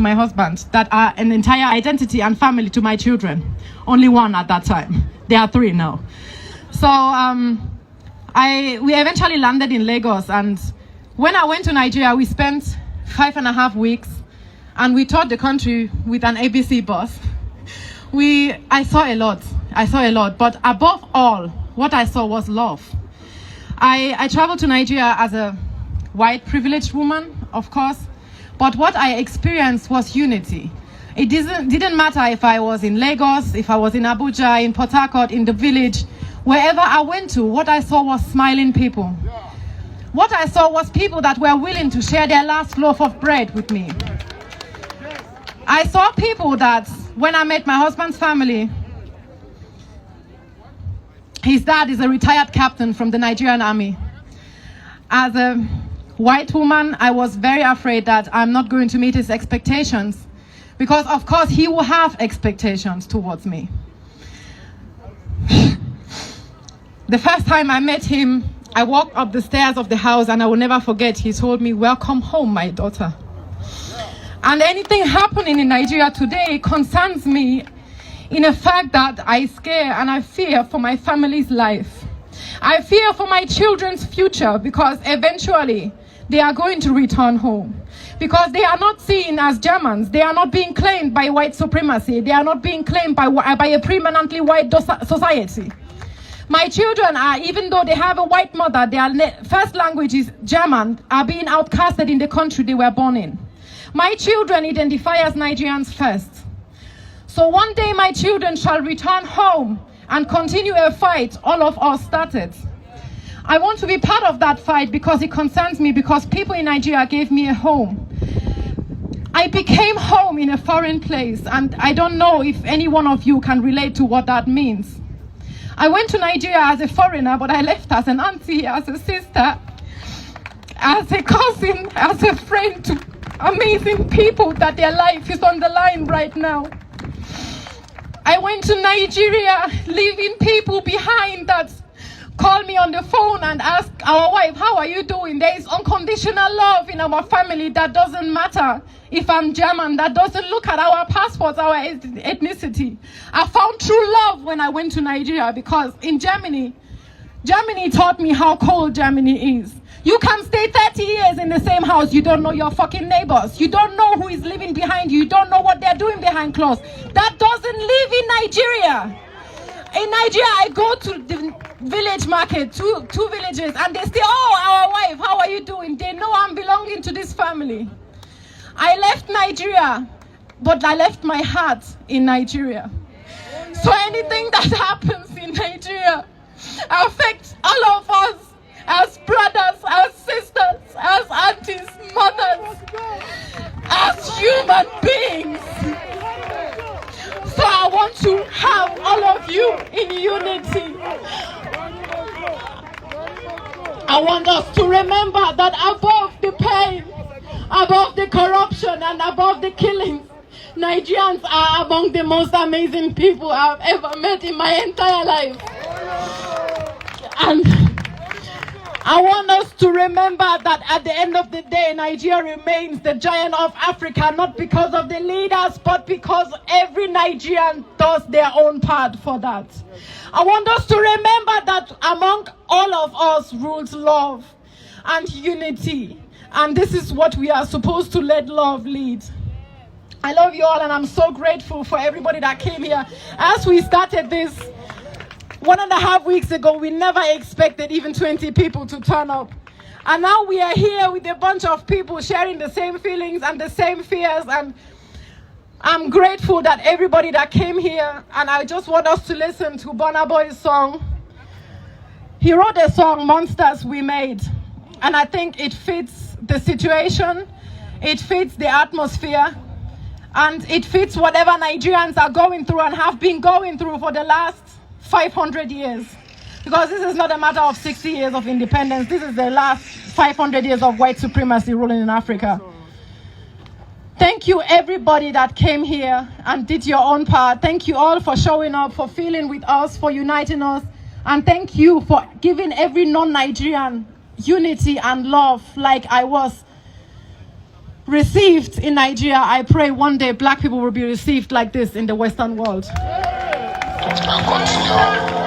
my husband that are an entire identity and family to my children. Only one at that time. There are 3 now. So we eventually landed in Lagos, and when I went to Nigeria, we spent 5.5 weeks, and we toured the country with an ABC bus. I saw a lot, but above all, what I saw was love. I traveled to Nigeria as a white privileged woman, of course, but what I experienced was unity. It didn't matter if I was in Lagos, if I was in Abuja, in Port Harcourt, in the village, wherever I went to, what I saw was smiling people. What I saw was people that were willing to share their last loaf of bread with me. I saw people that, when I met my husband's family, his dad is a retired captain from the Nigerian army. As a white woman, I was very afraid that I'm not going to meet his expectations, because of course he will have expectations towards me. The first time I met him, I walked up the stairs of the house, and I will never forget, he told me, "Welcome home, my daughter." And anything happening in Nigeria today concerns me in the fact that I scare and I fear for my family's life. I fear for my children's future, because eventually they are going to return home. Because they are not seen as Germans. They are not being claimed by white supremacy. They are not being claimed by a predominantly white society. My children are, even though they have a white mother, their first language is German, are being outcasted in the country they were born in. My children identify as Nigerians first. So one day my children shall return home and continue a fight all of us started. I want to be part of that fight because it concerns me, because people in Nigeria gave me a home. I became home in a foreign place, and I don't know if any one of you can relate to what that means. I went to Nigeria as a foreigner, but I left as an auntie, as a sister, as a cousin, as a friend to amazing people that their life is on the line right now. I went to Nigeria, leaving people behind that call me on the phone and ask our wife, "How are you doing?" There is unconditional love in our family that doesn't matter if I'm German, that doesn't look at our passports, our ethnicity. I found true love when I went to Nigeria, because in Germany taught me how cold Germany is. You can stay 30 years in the same house, you don't know your fucking neighbors. You don't know who is living behind you. You don't know what they're doing behind closed. That doesn't live in Nigeria. In Nigeria, I go to the village market, two villages, and they say, "Oh, our wife, how are you doing?" They know I'm belonging to this family. I left Nigeria, but I left my heart in Nigeria. So anything that happens in Nigeria affects all of us, as brothers, as sisters, as aunties, mothers, as human beings. So I want to have all of you in unity. I want us to remember that above the pain, above the corruption, and above the killings, Nigerians are among the most amazing people I've ever met in my entire life. And I want us to remember that at the end of the day, Nigeria remains the giant of Africa, not because of the leaders, but because every Nigerian does their own part for that. I want us to remember that among all of us rules love and unity. And this is what we are supposed to let love lead. I love you all, and I'm so grateful for everybody that came here. As we started this 1.5 weeks ago, we never expected even 20 people to turn up. And now we are here with a bunch of people sharing the same feelings and the same fears. And I'm grateful that everybody that came here, and I just want us to listen to Burna Boy's song. He wrote a song, Monsters We Made. And I think it fits the situation, it fits the atmosphere, and it fits whatever Nigerians are going through and have been going through for the last 500 years. Because this is not a matter of 60 years of independence. This is the last 500 years of white supremacy ruling in Africa. Thank you everybody that came here and did your own part. Thank you all for showing up, for feeling with us, for uniting us. And thank you for giving every non-Nigerian unity and love like I was received in Nigeria, I pray one day black people will be received like this in the Western world. Continue.